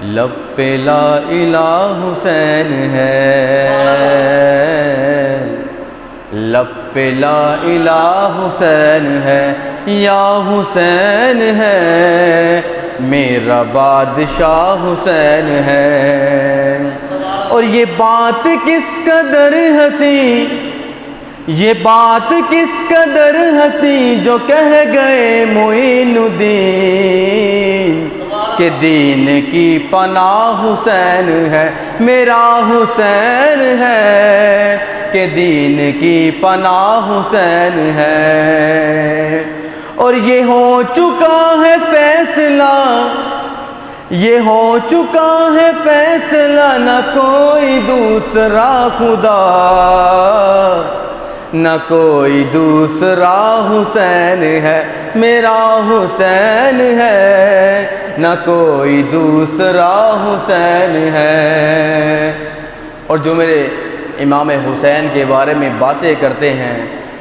لب پہ لا الہ حسین ہے، لب پہ لا الہ حسین ہے، یا حسین ہے، میرا بادشاہ حسین ہے۔ اور یہ بات کس قدر ہنسی، یہ بات کس قدر ہنسی جو کہہ گئے معین الدین کہ دین کی پناہ حسین ہے، میرا حسین ہے، کہ دین کی پناہ حسین ہے۔ اور یہ ہو چکا ہے فیصلہ، یہ ہو چکا ہے فیصلہ، نہ کوئی دوسرا خدا، نہ کوئی دوسرا حسین ہے، میرا حسین ہے، نہ کوئی دوسرا حسین ہے۔ اور جو میرے امام حسین کے بارے میں باتیں کرتے ہیں،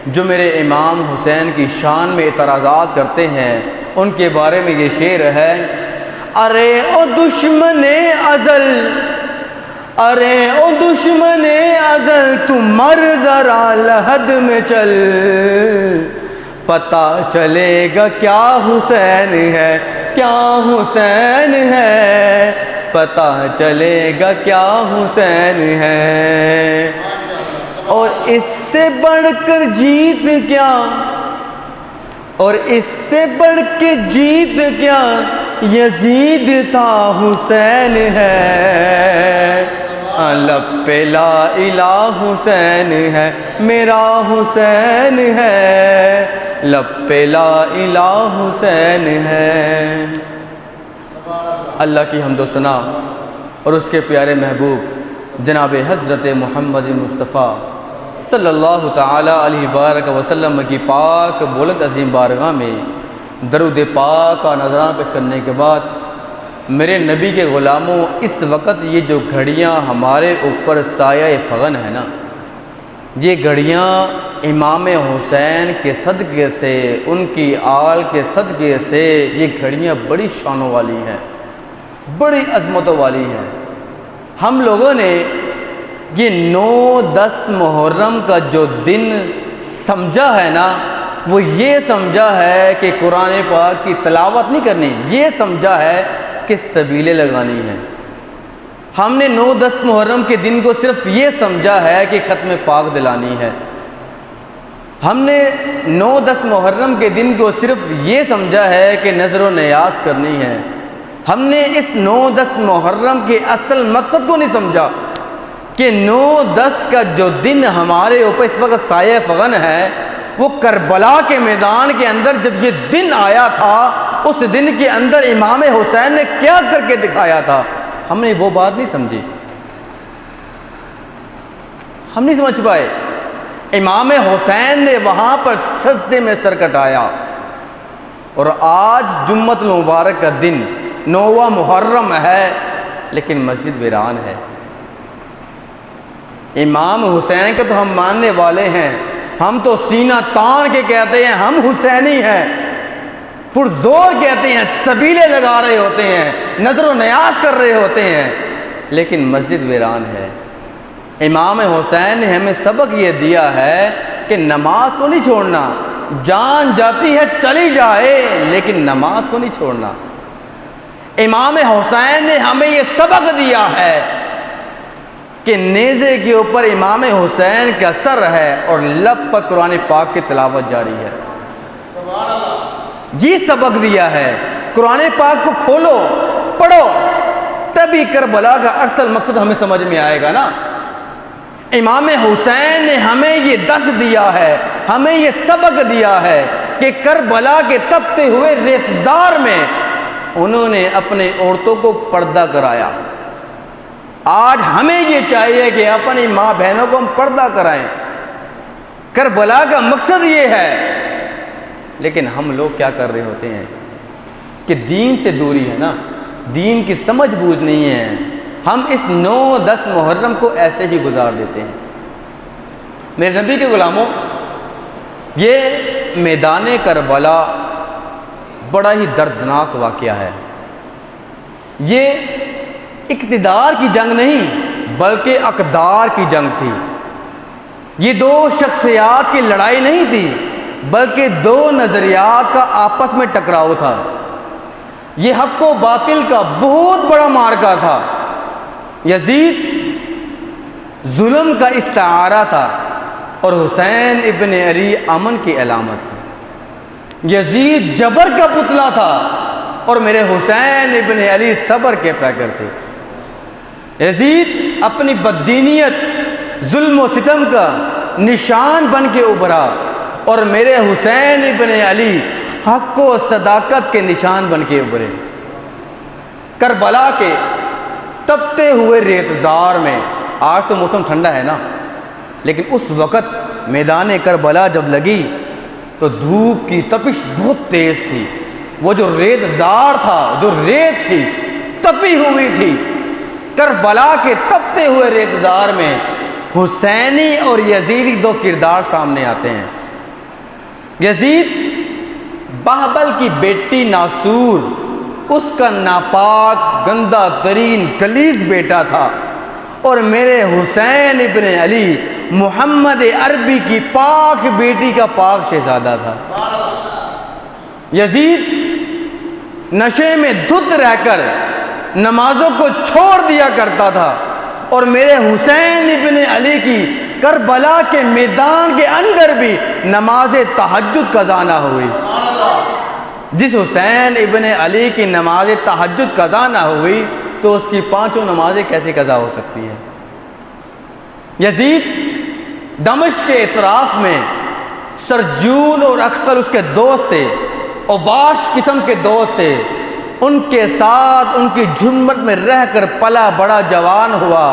جو میرے امام حسین کی شان میں اعتراضات کرتے ہیں، ان کے بارے میں یہ شعر ہے: ارے او دشمن ازل، ارے او دشمن ازل، تو مر ذرا لحد میں چل، پتہ چلے گا کیا حسین ہے، کیا حسین ہے، پتہ چلے گا کیا حسین ہے۔ اور اس سے بڑھ کر جیت کیا، اور اس سے بڑھ کے جیت کیا، یزید تھا حسین ہے۔ لب پہ لا الہ حسین ہے، میرا حسین ہے، لب پہ لا الہ حسین ہے۔ اللہ کی حمد و ثنا اور اس کے پیارے محبوب جناب حضرت محمد مصطفیٰ صلی اللہ تعالیٰ علیہ وآلہ وسلم کی پاک بلند عظیم بارگاہ میں درود پاک کا نذرانہ پیش کرنے کے بعد، میرے نبی کے غلاموں، اس وقت یہ جو گھڑیاں ہمارے اوپر سایہ فغن ہے نا، یہ گھڑیاں امام حسین کے صدقے سے، ان کی آل کے صدقے سے، یہ گھڑیاں بڑی شانوں والی ہیں، بڑی عظمتوں والی ہیں۔ ہم لوگوں نے یہ 9-10 محرم کا جو دن سمجھا ہے نا، وہ یہ سمجھا ہے کہ قرآن پاک کی تلاوت نہیں کرنی، یہ سمجھا ہے کہ سبیلیں لگانی ہیں۔ ہم نے 9-10 محرم کے دن کو صرف یہ سمجھا ہے کہ ختم پاک دلانی ہے۔ ہم نے 9-10 محرم کے دن کو صرف یہ سمجھا ہے کہ نظر و نیاز کرنی ہے۔ ہم نے اس 9-10 محرم کے اصل مقصد کو نہیں سمجھا کہ 9-10 کا جو دن ہمارے اوپر اس وقت سایہ فغن ہے، وہ کربلا کے میدان کے اندر جب یہ دن آیا تھا، اس دن کے اندر امام حسین نے کیا کر کے دکھایا تھا، ہم نے وہ بات نہیں سمجھی، ہم نہیں سمجھ پائے۔ امام حسین نے وہاں پر سجدے میں سر کٹایا، اور آج جمعۃ المبارک کا دن 9واں محرم ہے، لیکن مسجد ویران ہے۔ امام حسین کا تو ہم ماننے والے ہیں، ہم تو سینہ تان کے کہتے ہیں ہم حسینی ہیں، پرزور کہتے ہیں، سبیلے لگا رہے ہوتے ہیں، نظر و نیاز کر رہے ہوتے ہیں، لیکن مسجد ویران ہے۔ امام حسین نے ہمیں سبق یہ دیا ہے کہ نماز کو نہیں چھوڑنا، جان جاتی ہے چلی جائے، لیکن نماز کو نہیں چھوڑنا۔ امام حسین نے ہمیں یہ سبق دیا ہے کہ نیزے کے اوپر امام حسین کا سر ہے اور لب پر قرآن پاک کی تلاوت جاری ہے۔ یہ سبق دیا ہے، قرآن پاک کو کھولو، پڑھو، تبھی کربلا کا اصل مقصد ہمیں سمجھ میں آئے گا نا۔ امام حسین نے ہمیں یہ درس دیا ہے، ہمیں یہ سبق دیا ہے کہ کربلا کے تپتے ہوئے ریتزار میں انہوں نے اپنے عورتوں کو پردہ کرایا۔ آج ہمیں یہ چاہیے کہ اپنی ماں بہنوں کو ہم پردہ کرائیں، کربلا کا مقصد یہ ہے، لیکن ہم لوگ کیا کر رہے ہوتے ہیں کہ دین سے دوری ہے نا، دین کی سمجھ بوجھ نہیں ہے، ہم اس 9-10 محرم کو ایسے ہی گزار دیتے ہیں۔ میرے نبی کے غلاموں، یہ میدان کربلا بڑا ہی دردناک واقعہ ہے۔ یہ اقتدار کی جنگ نہیں بلکہ اقدار کی جنگ تھی۔ یہ دو شخصیات کی لڑائی نہیں تھی بلکہ دو نظریات کا آپس میں ٹکراؤ تھا۔ یہ حق و باطل کا بہت بڑا معرکہ تھا۔ یزید ظلم کا استعارہ تھا اور حسین ابن علی امن کی علامت تھی۔ یزید جبر کا پتلا تھا اور میرے حسین ابن علی صبر کے پیکر تھے۔ یزید اپنی بددینیت، ظلم و ستم کا نشان بن کے ابھرا اور میرے حسین ابن علی حق و صداقت کے نشان بن کے ابھرے۔ کربلا کے تپتے ہوئے ریتزار میں، آج تو موسم ٹھنڈا ہے نا، لیکن اس وقت میدان کربلا جب لگی تو دھوپ کی تپش بہت تیز تھی۔ وہ جو ریتزار تھا، جو ریت تھی، تپی ہوئی تھی۔ کربلا کے تپتے ہوئے ریتزار میں حسینی اور یزیدی دو کردار سامنے آتے ہیں۔ یزید بہبل کی بیٹی ناسور، اس کا ناپاک، گندہ ترین، غلیظ بیٹا تھا، اور میرے حسین ابن علی محمد عربی کی پاک بیٹی کا پاک شہزادہ تھا۔ یزید نشے میں دھت رہ کر نمازوں کو چھوڑ دیا کرتا تھا اور میرے حسین ابن علی کی کربلا کے میدان کے اندر بھی نماز تہجد قضا نہ ہوئی۔ جس حسین ابن علی کی نماز تہجد قضا نہ ہوئی تو اس کی پانچوں نمازیں کیسے قضا ہو سکتی ہیں؟ یزید دمشق کے اطراف میں سرجون اور اختل اس کے دوست تھے، اوباش قسم کے دوست تھے۔ ان کے ساتھ ان کی جھمت میں رہ کر پلا بڑا جوان ہوا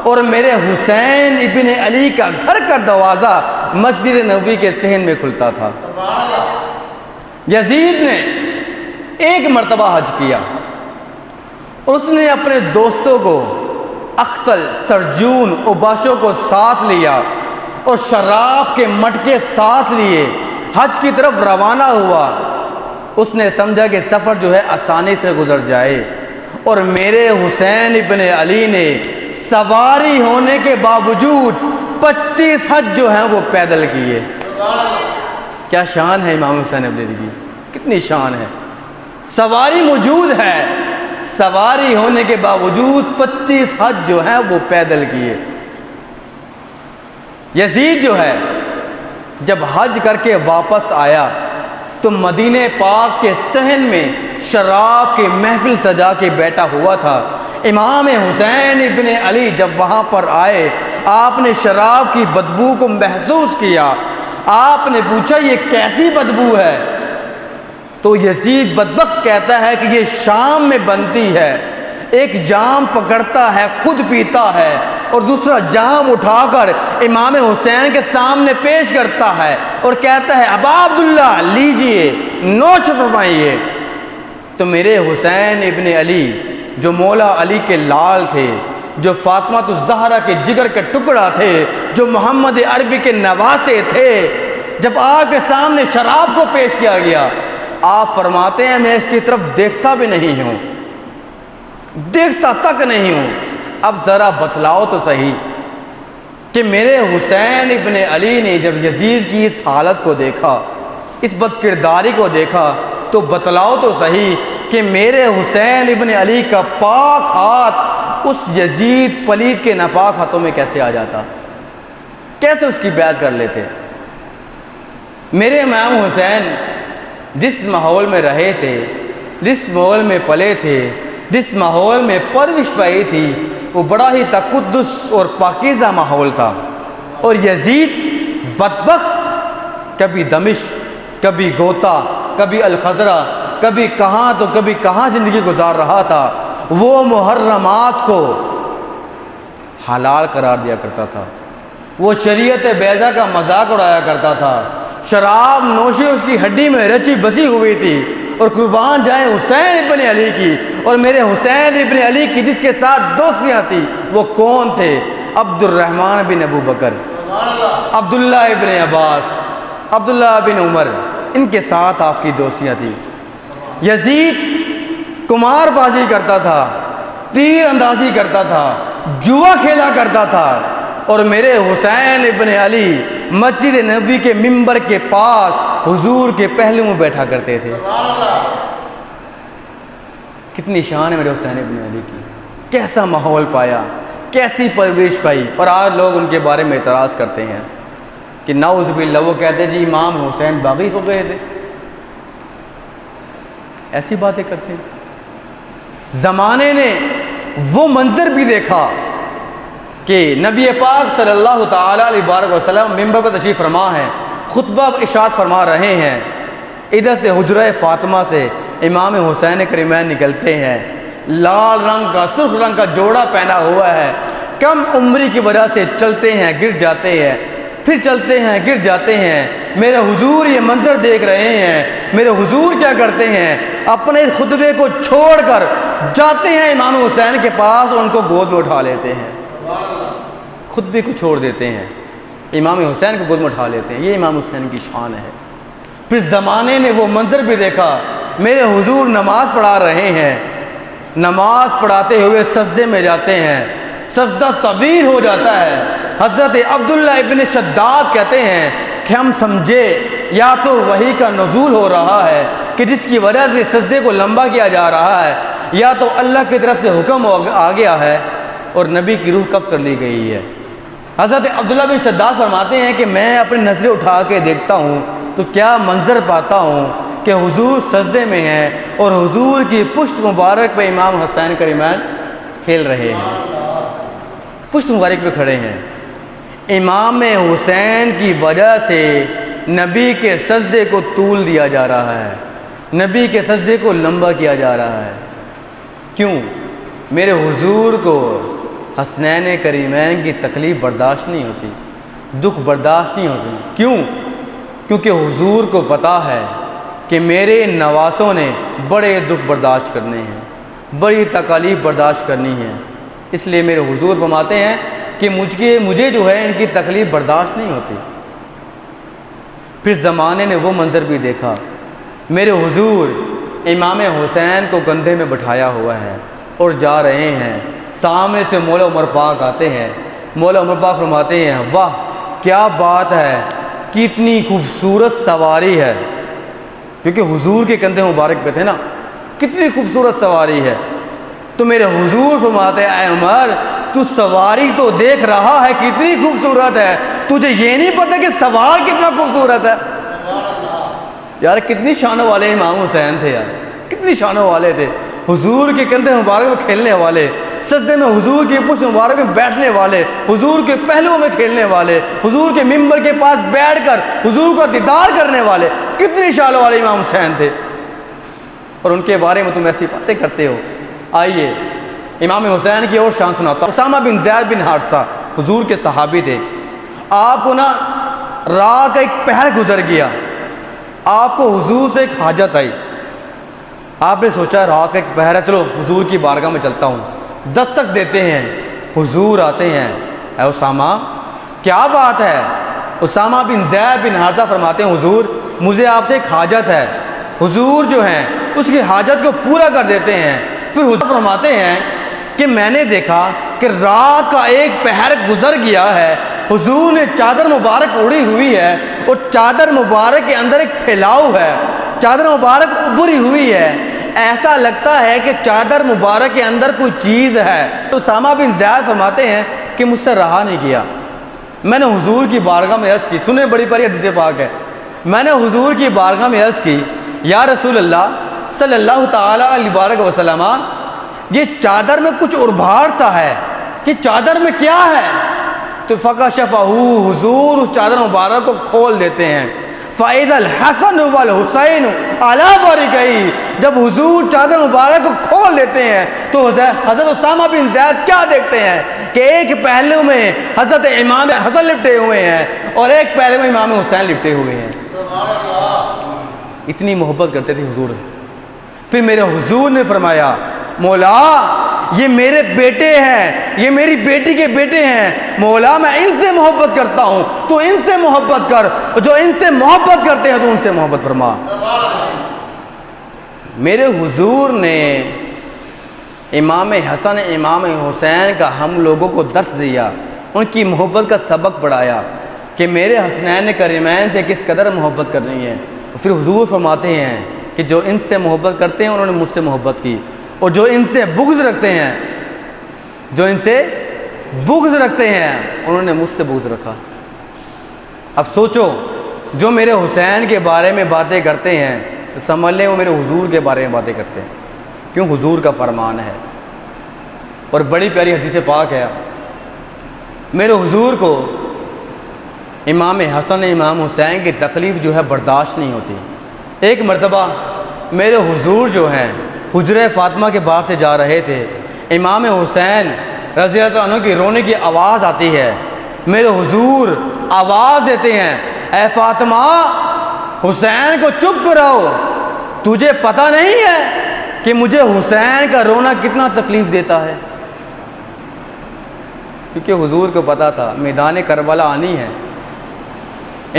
اور میرے حسین ابن علی کا گھر کا دروازہ مسجد نبوی کے صحن میں کھلتا تھا۔ یزید نے ایک مرتبہ حج کیا، اس نے اپنے دوستوں کو اختل، سرجون، اوباشوں کو ساتھ لیا اور شراب کے مٹکے ساتھ لیے حج کی طرف روانہ ہوا۔ اس نے سمجھا کہ سفر جو ہے آسانی سے گزر جائے، اور میرے حسین ابن علی نے سواری ہونے کے باوجود 25 حج جو ہیں وہ پیدل کیے۔ کیا شان ہے امام حسین ابن علی کی، کتنی شان ہے۔ سواری موجود ہے، سواری ہونے کے باوجود 25 حج جو ہیں وہ پیدل کیے۔ یزید جو ہے جب حج کر کے واپس آیا تو مدینہ پاک کے صحن میں شراب کی محفل سجا کے بیٹھا ہوا تھا۔ امام حسین ابن علی جب وہاں پر آئے، آپ نے شراب کی بدبو کو محسوس کیا۔ آپ نے پوچھا یہ کیسی بدبو ہے؟ تو یزید بدبخت کہتا ہے کہ یہ شام میں بنتی ہے، ایک جام پکڑتا ہے، خود پیتا ہے اور دوسرا جام اٹھا کر امام حسین کے سامنے پیش کرتا ہے اور کہتا ہے ابا عبداللہ لیجئے، نوش فرمائیے۔ تو میرے حسین ابن علی جو مولا علی کے لال تھے، جو فاطمہ الزہرا کے جگر کے ٹکڑا تھے، جو محمد عربی کے نواسے تھے، جب آپ کے سامنے شراب کو پیش کیا گیا، آپ فرماتے ہیں میں اس کی طرف دیکھتا بھی نہیں ہوں، دیکھتا تک نہیں ہوں۔ اب ذرا بتلاؤ تو صحیح کہ میرے حسین ابن علی نے جب یزید کی اس حالت کو دیکھا، اس بد کرداری کو دیکھا، تو بتلاؤ تو صحیح کہ میرے حسین ابن علی کا پاک ہاتھ اس یزید پلید کے ناپاک ہاتھوں میں کیسے آ جاتا، کیسے اس کی بیعت کر لیتے؟ میرے امام حسین جس ماحول میں رہے تھے، جس ماحول میں پلے تھے، جس ماحول میں پرورش پائی تھی، وہ بڑا ہی تقدس اور پاکیزہ ماحول تھا۔ اور یزید بدبخت کبھی دمشق، کبھی گوتا، کبھی الخضرہ، کبھی کہاں تو کبھی کہاں زندگی گزار رہا تھا۔ وہ محرمات کو حلال قرار دیا کرتا تھا، وہ شریعت بیضا کا مذاق اڑایا کرتا تھا، شراب نوشی اس کی ہڈی میں رچی بسی ہوئی تھی۔ اور قربان جائیں حسین ابن علی کی اور میرے حسین ابن علی کی جس کے ساتھ دوستیاں تھیں، وہ کون تھے؟ عبد الرحمن بن ابو بکر، عبداللہ ابن عباس، عبداللہ بن عمر، ان کے ساتھ آپ کی دوستیاں تھیں۔ یزید قمار بازی کرتا تھا، تیر اندازی کرتا تھا، جوا کھیلا کرتا تھا، اور میرے حسین ابن علی مسجد نبوی کے ممبر کے پاس حضور کے پہلو میں بیٹھا کرتے تھے۔ کتنی شان ہے میرے حسین ابن علی کی، کیسا ماحول پایا، کیسی پرورش پائی۔ اور آج لوگ ان کے بارے میں اعتراض کرتے ہیں کہ نعوذ باللہ، وہ کہتے ہیں جی امام حسین باغی ہو گئے تھے، ایسی باتیں کرتے ہیں۔ زمانے نے وہ منظر بھی دیکھا کہ نبی پاک صلی اللہ تعالیٰ علیہ وسلم ممبر پر تشریف فرما ہے، خطبہ ارشاد فرما رہے ہیں، ادھر سے حجرہ فاطمہ سے امام حسین کریمین نکلتے ہیں، لال رنگ کا سرخ رنگ کا جوڑا پہنا ہوا ہے، کم عمری کی وجہ سے چلتے ہیں گر جاتے ہیں، پھر چلتے ہیں گر جاتے ہیں۔ میرے حضور یہ منظر دیکھ رہے ہیں، میرے حضور کیا کرتے ہیں، اپنے خطبے کو چھوڑ کر جاتے ہیں امام حسین کے پاس، ان کو گود میں اٹھا لیتے ہیں، خطبے کو چھوڑ دیتے ہیں، امام حسین کو گود میں اٹھا لیتے ہیں۔ یہ امام حسین کی شان ہے۔ پھر زمانے نے وہ منظر بھی دیکھا، میرے حضور نماز پڑھا رہے ہیں، نماز پڑھاتے ہوئے سجدے میں جاتے ہیں، سجدہ طویل ہو جاتا ہے۔ حضرت عبداللہ ابن شداد کہتے ہیں کہ ہم سمجھے یا تو وحی کا نزول ہو رہا ہے کہ جس کی وجہ سے سجدے کو لمبا کیا جا رہا ہے، یا تو اللہ کی طرف سے حکم آ گیا ہے اور نبی کی روح قبض کر لی گئی ہے۔ حضرت عبداللہ بن شداد فرماتے ہیں کہ میں اپنی نظریں اٹھا کے دیکھتا ہوں تو کیا منظر پاتا ہوں کہ حضور سجدے میں ہیں اور حضور کی پشت مبارک پہ امام حسین کریمین کھیل رہے ہیں، پشت مبارک پہ کھڑے ہیں۔ امام حسین کی وجہ سے نبی کے سجدے کو طول دیا جا رہا ہے، نبی کے سجدے کو لمبا کیا جا رہا ہے۔ کیوں؟ میرے حضور کو حسنین کریمین کی تکلیف برداشت نہیں ہوتی، دکھ برداشت نہیں ہوتی۔ کیوں؟ کیونکہ حضور کو پتہ ہے کہ میرے نواسوں نے بڑے دکھ برداشت کرنے ہیں، بڑی تکالیف برداشت کرنی ہے، اس لیے میرے حضور فرماتے ہیں کہ مجھے جو ہے ان کی تکلیف برداشت نہیں ہوتی۔ پھر زمانے نے وہ منظر بھی دیکھا، میرے حضور امام حسین کو کندھے میں بٹھایا ہوا ہے اور جا رہے ہیں، سامنے سے مولا عمر پاک آتے ہیں، مولا عمر پاک فرماتے ہیں واہ کیا بات ہے، کتنی خوبصورت سواری ہے، کیونکہ حضور کے کندھے مبارک پہ تھے نا، کتنی خوبصورت سواری ہے۔ تو میرے حضور فرماتے ہیں اے عمر تو سواری تو دیکھ رہا ہے کتنی خوبصورت ہے، تجھے یہ نہیں پتہ کہ سوار کتنا خوبصورت ہے۔ یار کتنی شانوں والے امام حسین تھے، یار کتنی شانوں والے تھے، حضور کے کندھے مبارک میں کھیلنے والے، سجدے میں حضور کی پشت مبارک میں بیٹھنے والے، حضور کے پہلوؤں میں کھیلنے والے، حضور کے ممبر کے پاس بیٹھ کر حضور کا دیدار کرنے والے، کتنی شانوں والے امام حسین تھے، اور ان کے بارے میں تم ایسی باتیں کرتے ہو۔ آئیے امام حسین کی اور شان سناتا ہوں۔ اسامہ بن زید بن حارثہ حضور کے صحابی تھے، آپ کو نا رات کا ایک پہر گزر گیا، آپ کو حضور سے ایک حاجت آئی، آپ نے سوچا رات کا ایک پہر ہے، چلو حضور کی بارگاہ میں چلتا ہوں، دستک دیتے ہیں، حضور آتے ہیں، اے اسامہ کیا بات ہے؟ اسامہ بن زید بن حارثہ فرماتے ہیں حضور مجھے آپ سے ایک حاجت ہے، حضور جو ہیں اس کی حاجت کو پورا کر دیتے ہیں۔ پھر حضور فرماتے ہیں کہ میں نے دیکھا کہ رات کا ایک پہر گزر گیا ہے، حضور نے چادر مبارک اڑی ہوئی ہے اور چادر مبارک کے اندر ایک پھیلاؤ ہے، چادر مبارک ابھری ہوئی ہے، ایسا لگتا ہے کہ چادر مبارک کے اندر کوئی چیز ہے۔ تو اسامہ بن زید فرماتے ہیں کہ مجھ سے رہا نہیں گیا، میں نے حضور کی بارگاہ میں عرض کی، سنیں بڑی پیاری حدیث پاک ہے، میں نے حضور کی بارگاہ میں عرض کی یا رسول اللہ صلی اللہ تعالیٰ علیہ وسلم یہ چادر میں کچھ اربھاڑ سا ہے، یہ چادر میں کیا ہے؟ تو فکشفہ حضور اس چادر مبارک کو کھول دیتے ہیں، فَإِذَا الْحَسَنُ وَالْحُسَيْنُ عَلَىٰ فَرِقَيْهِ، جب حضور چادر مبارک کو کھول دیتے ہیں تو حضرت اسامہ بن زید کیا دیکھتے ہیں کہ ایک پہلو میں حضرت امام حسن لپٹے ہوئے ہیں اور ایک پہلو میں امام حسین لپٹے ہوئے ہیں۔ اتنی محبت کرتے تھے حضور۔ پھر میرے حضور نے فرمایا مولا یہ میرے بیٹے ہیں، یہ میری بیٹی کے بیٹے ہیں، مولا میں ان سے محبت کرتا ہوں تو ان سے محبت کر، جو ان سے محبت کرتے ہیں تو ان سے محبت فرما۔ میرے حضور نے امام حسن امام حسین کا ہم لوگوں کو درس دیا، ان کی محبت کا سبق پڑھایا کہ میرے حسنین کریمین سے کس قدر محبت کرنی ہے۔ پھر حضور فرماتے ہیں کہ جو ان سے محبت کرتے ہیں انہوں نے مجھ سے محبت کی، اور جو ان سے بغض رکھتے ہیں انہوں نے مجھ سے بغض رکھا۔ اب سوچو، جو میرے حسین کے بارے میں باتیں کرتے ہیں تو سمجھ لیں وہ میرے حضور کے بارے میں باتیں کرتے ہیں، کیوں؟ حضور کا فرمان ہے، اور بڑی پیاری حدیث پاک ہے۔ میرے حضور کو امام حسن امام حسین کی تکلیف جو ہے برداشت نہیں ہوتی۔ ایک مرتبہ میرے حضور جو ہیں حجرہ فاطمہ کے باہر سے جا رہے تھے، امام حسین رضی اللہ عنہ کی رونے کی آواز آتی ہے، میرے حضور آواز دیتے ہیں، اے فاطمہ، حسین کو چپ کراؤ، تجھے پتہ نہیں ہے کہ مجھے حسین کا رونا کتنا تکلیف دیتا ہے؟ کیونکہ حضور کو پتہ تھا میدان کربلا آنی ہے۔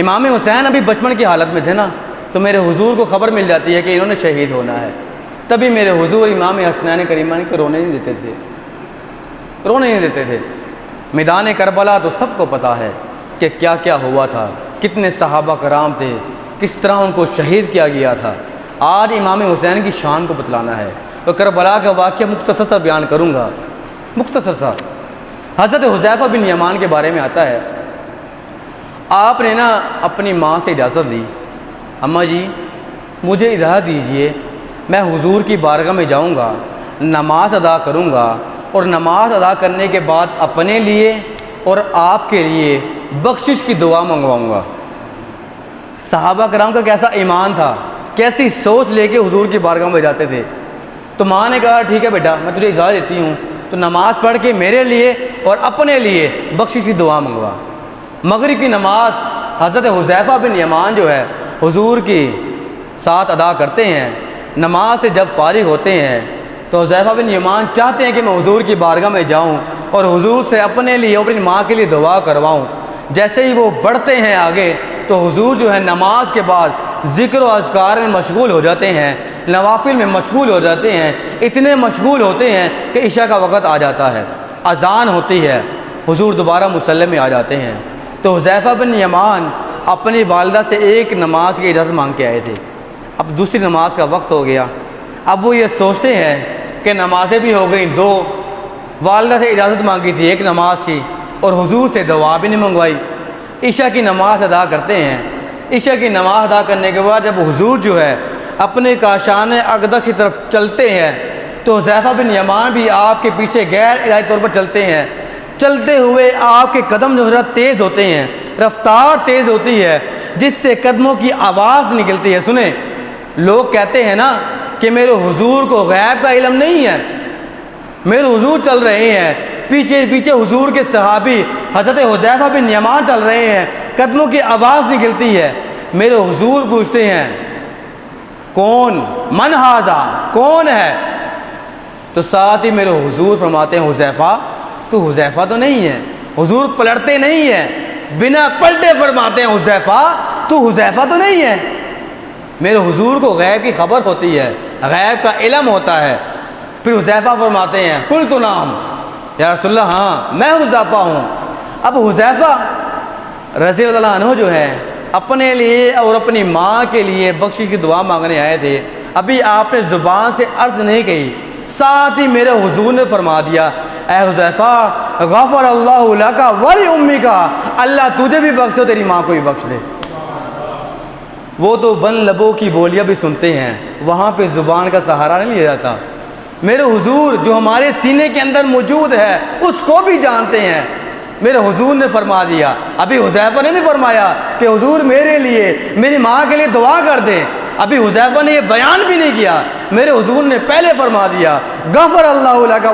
امام حسین ابھی بچپن کی حالت میں تھے نا، تو میرے حضور کو خبر مل جاتی ہے کہ انہوں نے شہید ہونا ہے، تبھی میرے حضور امام حسنین کریمین کو رونے نہیں دیتے تھے۔ میدان کربلا تو سب کو پتہ ہے کہ کیا کیا ہوا تھا، کتنے صحابہ کرام تھے، کس طرح ان کو شہید کیا گیا تھا۔ آج امام حسین کی شان کو بتلانا ہے تو کربلا کا واقعہ مختصر سا بیان کروں گا، مختصر سا۔ حضرت حذیفہ بن یمان کے بارے میں آتا ہے، آپ نے نا اپنی ماں سے اجازت لی، اماں جی مجھے اجازت دیجئے، میں حضور کی بارگاہ میں جاؤں گا، نماز ادا کروں گا، اور نماز ادا کرنے کے بعد اپنے لیے اور آپ کے لیے بخشش کی دعا منگواؤں گا۔ صحابہ کرام کا کیسا ایمان تھا، کیسی سوچ لے کے حضور کی بارگاہ میں جاتے تھے۔ تو ماں نے کہا ٹھیک ہے بیٹا، میں تجھے اجازت دیتی ہوں، تو نماز پڑھ کے میرے لیے اور اپنے لیے بخشش کی دعا منگوا۔ مغرب کی نماز حضرت حذیفہ بن یمان جو ہے حضور کی ساتھ ادا کرتے ہیں۔ نماز سے جب فارغ ہوتے ہیں تو حذیفہ بن یمان چاہتے ہیں کہ میں حضور کی بارگاہ میں جاؤں اور حضور سے اپنے لیے اور اپنی ماں کے لیے دعا کرواؤں۔ جیسے ہی وہ بڑھتے ہیں آگے تو حضور جو ہے نماز کے بعد ذکر و اذکار میں مشغول ہو جاتے ہیں، نوافل میں مشغول ہو جاتے ہیں، اتنے مشغول ہوتے ہیں کہ عشاء کا وقت آ جاتا ہے، اذان ہوتی ہے، حضور دوبارہ مصلی میں آ جاتے ہیں۔ تو حذیفہ بن یمان اپنی والدہ سے ایک نماز کی اجازت مانگ کے آئے تھے، اب دوسری نماز کا وقت ہو گیا، اب وہ یہ سوچتے ہیں کہ نمازیں بھی ہو گئیں دو، والدہ سے اجازت مانگی تھی ایک نماز کی اور حضور سے دعا بھی نہیں منگوائی۔ عشاء کی نماز ادا کرتے ہیں، عشاء کی نماز ادا کرنے کے بعد جب حضور جو ہے اپنے کاشان اقدس کی طرف چلتے ہیں تو حذیفہ بن یمان بھی آپ کے پیچھے غیر ارادی طور پر چلتے ہیں۔ چلتے ہوئے آپ کے قدم جو ہے تیز ہوتے ہیں، رفتار تیز ہوتی ہے، جس سے قدموں کی آواز نکلتی ہے۔ سنیں، لوگ کہتے ہیں نا کہ میرے حضور کو غیب کا علم نہیں ہے، میرے حضور چل رہے ہیں، پیچھے پیچھے حضور کے صحابی حضرت حذیفہ بن یمان چل رہے ہیں، قدموں کی آواز نکلتی ہے۔ میرے حضور پوچھتے ہیں کون؟ من ھذا، کون ہے؟ تو ساتھ ہی میرے حضور فرماتے ہیں حذیفہ تو حذیفہ تو نہیں ہے۔ حضور پلٹتے نہیں ہیں، بنا پلٹے فرماتے ہیں حذیفہ تو حذیفہ تو نہیں ہے۔ میرے حضور کو غیب کی خبر ہوتی ہے، غیب کا علم ہوتا ہے۔ پھر حذیفہ فرماتے ہیں قلت نعم یا رسول اللہ، ہاں میں حذیفہ ہوں۔ اب حذیفہ رضی اللہ عنہ جو ہے اپنے لیے اور اپنی ماں کے لیے بخشش کی دعا مانگنے آئے تھے، ابھی آپ نے زبان سے عرض نہیں کہی، ساتھ ہی میرے حضور نے فرما دیا اے حذیفہ غفر اللہ لک ولی امک، اللہ تجھے بھی بخش دے، تیری ماں کو بھی بخش دے۔ وہ تو بن لبوں کی بولیاں بھی سنتے ہیں، وہاں پہ زبان کا سہارا نہیں لیا جاتا۔ میرے حضور جو ہمارے سینے کے اندر موجود ہے اس کو بھی جانتے ہیں۔ میرے حضور نے فرما دیا، ابھی حذیفہ نے نہیں فرمایا کہ حضور میرے لیے میری ماں کے لیے دعا کر دیں، ابھی حذیفہ نے یہ بیان بھی نہیں کیا، میرے حضور نے پہلے فرما دیا غفر اللہ لک۔